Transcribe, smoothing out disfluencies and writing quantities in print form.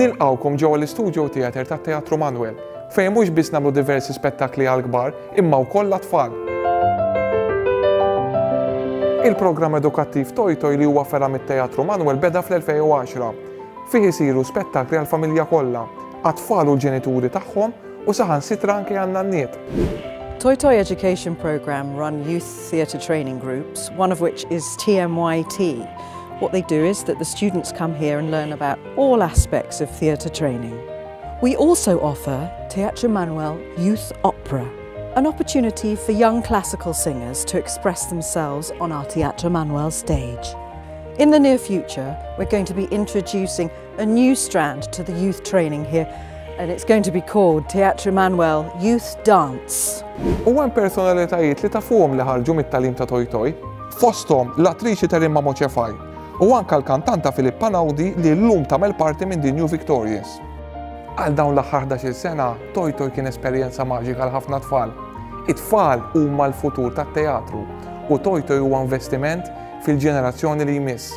Nilqawkom ġewwa l-Istudio Theatre tat-Teatru Manuel, fejn mhux biss nagħmlu diversi spettakli għall-kbar imma wkoll għat-tfal. Il-programm edukattiv Toj Toj li huwa ferra mit-Teatru Manuel beda fl-2010. Fih isiru spettakli għall-familja kollha, għat-tfal u l-ġenituri tagħhom u saħansitra anke għan-nanniet. Toj Toj Education Programme run youth theatre training groups, one of which is TMYT. What they do is that the students come here and learn about all aspects of theatre training. We also offer Teatru Manuel Youth Opera, an opportunity for young classical singers to express themselves on our Teatru Manuel stage. In the near future, we're going to be introducing a new strand to the youth training here, and it's going to be called Teatru Manuel Youth Dance. U hemm personalitajiet li tafuhom li ħarġu mit-tagħlim ta' Toj Toj, fosthom l-attriċi Terimma Moċefaj u anke l-kantanta Filippa Nawdi li llum tagħmel parti minn The New Victorians. Għal dawn l-aħħar 11 sena, Toj Toj kien esperjenza maġika għal ħafna tfal. It-tfal huma l-futur tat-teatru u Toj Toj huwa investiment fil-ġenerazzjoni li jmiss.